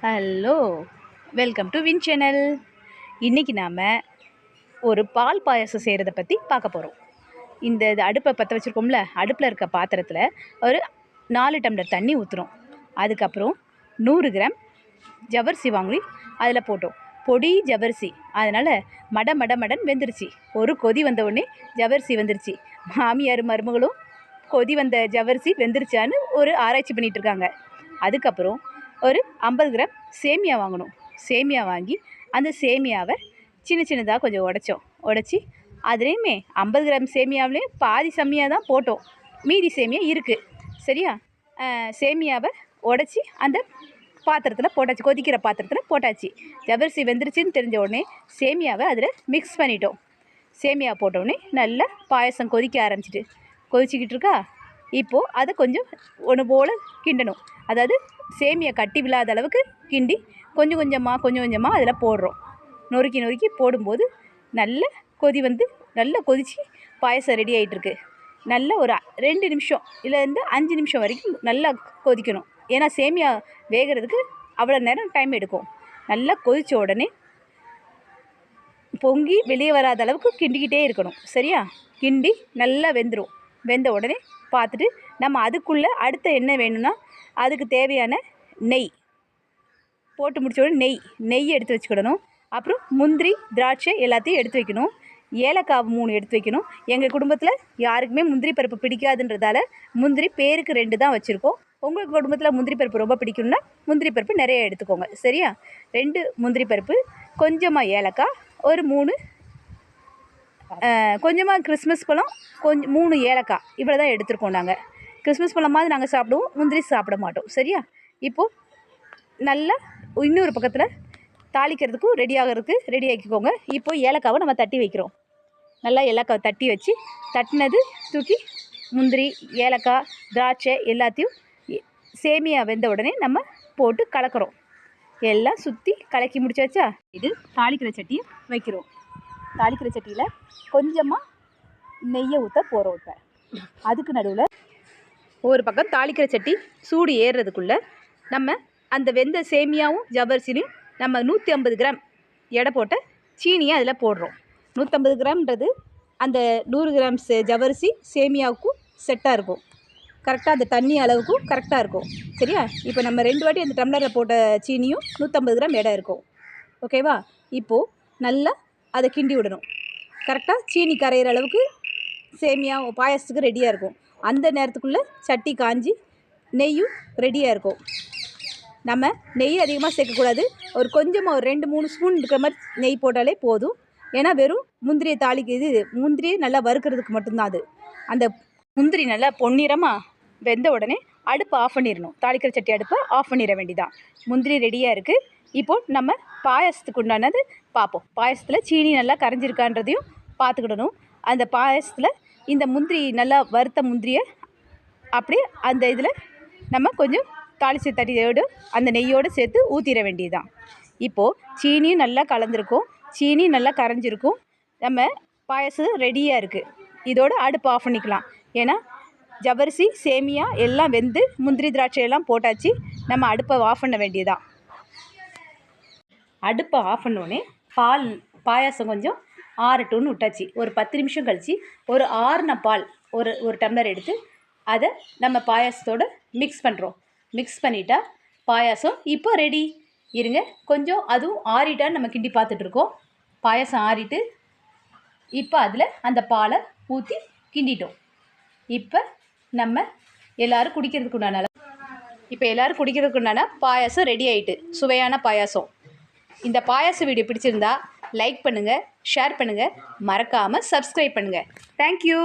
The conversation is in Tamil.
Hello, welcome to win channel. இன்றைக்கி நாம் ஒரு பால் பாயாசம் செய்கிறத பற்றி பார்க்க போகிறோம். இது அடுப்பை பற்ற வச்சுருக்கோம்ல, அடுப்பில் இருக்க பாத்திரத்தில் ஒரு 4 டம்ளர் தண்ணி ஊற்றுறோம். அதுக்கப்புறம் 100 கிராம் ஜவ்வரிசி வாங்கி அதில் போட்டோம். பொடி ஜவ்வரிசி, அதனால் மட மட மடன் வெந்துருச்சு. ஒரு கொதி வந்த உடனே ஜவ்வரிசி வெந்துருச்சு. மாமியார் மருமகளும் கொதி வந்த ஜவ்வரிசி வெந்துருச்சான்னு ஒரு ஆராய்ச்சி பண்ணிகிட்ருக்காங்க. அதுக்கப்புறம் ஒரு 50 கிராம் சேமியா வாங்கணும். சேமியா வாங்கி அந்த சேமியாவை சின்ன சின்னதாக கொஞ்சம் உடச்சி அதுலேயுமே 50 கிராம் சேமியாவிலையும் பாதி சேமியா தான் போட்டோம். மீதி சேமியா இருக்குது. சரியா? சேமியாவை உடச்சி அந்த பாத்திரத்தில் போட்டாச்சு, கொதிக்கிற பாத்திரத்தில் போட்டாச்சு. ஜவ்வரிசி வெந்துருச்சுன்னு தெரிஞ்ச உடனே சேமியாவை அதில் மிக்ஸ் பண்ணிட்டோம். சேமியா போட்டோடனே நல்லா பாயசம் கொதிக்க கொதிச்சிக்கிட்டு இருக்கா. இப்போது அதை கொஞ்சம் ஒன்று போல் கிண்டணும். அதாவது சேமியா கட்டி விழாத அளவுக்கு கிண்டி கொஞ்சம் கொஞ்சமாக அதில் போடுறோம். நொறுக்கி போடும்போது நல்ல கொதி வந்து நல்லா கொதித்து பாயசம் ரெடி ஆகிட்டுருக்கு. நல்ல ஒரு 2 நிமிஷம் இல்லைருந்து 5 நிமிஷம் வரைக்கும் நல்லா கொதிக்கணும். ஏன்னா சேமியா வேகிறதுக்கு அவ்வளோ நேரம் டைம் எடுக்கும். நல்லா கொதித்த உடனே பொங்கி வெளியே வராத அளவுக்கு கிண்டிக்கிட்டே இருக்கணும். சரியா? கிண்டி நல்லா வெந்துடும். வெந்த உடனே பார்த்துட்டு நம்ம அதுக்குள்ளே அடுத்த என்ன வேணும்னா அதுக்கு தேவையான நெய் போட்டு முடிச்ச உடனே நெய் எடுத்து வச்சுக்கிடணும். அப்புறம் முந்திரி திராட்சை எல்லாத்தையும் எடுத்து வைக்கணும். ஏலக்காய் 3 எடுத்து வைக்கணும். எங்கள் குடும்பத்தில் யாருக்குமே முந்திரி பருப்பு பிடிக்காதுன்றதால முந்திரி பேருக்கு 2 தான் வச்சுருக்கோம். உங்கள் குடும்பத்தில் முந்திரி பருப்பு ரொம்ப பிடிக்கும்னா முந்திரி பருப்பு நிறைய எடுத்துக்கோங்க. சரியா? 2 முந்திரி பருப்பு, கொஞ்சமாக ஏலக்காய், ஒரு 3 கொஞ்சமாக கிறிஸ்மஸ் பழம், கொஞ்சம் 3 ஏலக்காய், இவ்வளோ தான் எடுத்துருக்கோம். நாங்கள் கிறிஸ்மஸ் பழமாவது நாங்கள் சாப்பிடுவோம், முந்திரி சாப்பிட மாட்டோம். சரியா? இப்போது நல்லா இன்னொரு பக்கத்தில் தாளிக்கிறதுக்கும் ரெடி ஆக்கிக்கோங்க. இப்போது ஏலக்காவை நம்ம தட்டி வைக்கிறோம். நல்லா ஏலக்காவை தட்டி வச்சு தட்டினது தூக்கி முந்திரி, ஏலக்காய், திராட்சை எல்லாத்தையும் சேமியா வெந்த உடனே நம்ம போட்டு கலக்கிறோம். எல்லாம் சுற்றி கலக்கி முடிச்சாச்சா? இது தாளிக்கிற சட்டியை வைக்கிறோம். தாளிக்கிற சட்டியில் கொஞ்சமாக நெய்யை ஊற்ற போகிறோம். இப்போ அதுக்கு நடுவில் ஒரு பக்கம் தாளிக்கிற சட்டி சூடு ஏறுறதுக்குள்ளே நம்ம அந்த வெந்த சேமியாவும் ஜவ்வரிசிலையும் நம்ம 150 கிராம் எடை போட்ட சீனியை அதில் போடுறோம். 150 கிராம்ன்றது அந்த 100 கிராம் ஜவ்வரிசி சேமியாவுக்கும் செட்டாக இருக்கும். கரெக்டாக அந்த தண்ணி அளவுக்கும் கரெக்டாக இருக்கும். சரியா? இப்போ நம்ம 2 வாட்டி அந்த டம்ளரில் போட்ட சீனியும் 150 கிராம் எடை இருக்கும். ஓகேவா? இப்போது நல்லா அதை கிண்டி விடணும். கரெக்டாக சீனி கரையிற அளவுக்கு சேமியா பாயசத்துக்கு ரெடியாக இருக்கும். அந்த நேரத்துக்குள்ளே சட்டி காஞ்சி நெய்யும் ரெடியாக இருக்கும். நம்ம நெய் அதிகமாக சேர்க்கக்கூடாது. ஒரு கொஞ்சமாக ஒரு 2-3 ஸ்பூன் இருக்கிற மாதிரி நெய் போட்டாலே போதும். ஏன்னா வெறும் முந்திரியை முந்திரியை நல்லா வறுக்கிறதுக்கு மட்டும்தான் அது. அந்த முந்திரி நல்லா பொன்னிறமாக வெந்த உடனே அடுப்பை ஆஃப் பண்ணிடணும். தாளிக்கிற சட்டி அடுப்பை ஆஃப் பண்ணிட வேண்டியதான். முந்திரி ரெடியாக இருக்குது. இப்போது நம்ம பாயசத்துக்கு உண்டானது பார்ப்போம். பாயசத்தில் சீனி நல்லா கரைஞ்சிருக்கான்றதையும் பார்த்துக்கிடணும். அந்த பாயசத்தில் இந்த முந்திரி நல்லா வறுத்த முந்திரியை அப்படியே அந்த இதில் நம்ம கொஞ்சம் தாளித்து தட்டியோடு அந்த நெய்யோடு சேர்த்து ஊற்றிட வேண்டியதுதான். இப்போது சீனியும் நல்லா கலந்துருக்கும், சீனி நல்லா கரைஞ்சிருக்கும். நம்ம பாயசம் ரெடியாக இருக்குது. இதோடு அடுப்பு ஆஃப் பண்ணிக்கலாம். ஏன்னா ஜவ்வரிசி சேமியா எல்லாம் வெந்து முந்திரி திராட்சை எல்லாம் போட்டாச்சு. நம்ம அடுப்பை ஆஃப் பண்ண வேண்டியதுதான். அடுப்பை ஆஃப் பண்ணோடனே பாயாசம் கொஞ்சம் ஆறட்டும்னு விட்டாச்சு. ஒரு 10 நிமிஷம் கழித்து ஒரு ஆறின பால் ஒரு டம்ளர் எடுத்து அதை நம்ம பாயாசத்தோடு மிக்ஸ் பண்ணுறோம். மிக்ஸ் பண்ணிட்டா பாயாசம் இப்போ ரெடி. இருங்க, கொஞ்சம் அதுவும் ஆறிட்டான்னு நம்ம கிண்டி பார்த்துட்ருக்கோம். பாயாசம் ஆறிட்டு இப்போ அதில் அந்த பாலை ஊற்றி கிண்டிட்டோம். இப்போ நம்ம எல்லோரும் குடிக்கிறதுக்கு உண்டான பாயாசம் ரெடி ஆகிட்டு, சுவையான பாயாசம். இந்த பாயாச வீடியோ பிடிச்சிருந்தா லைக் பண்ணுங்கள், ஷேர் பண்ணுங்கள், மறக்காமல் சப்ஸ்கிரைப் பண்ணுங்கள். தேங்க்யூ.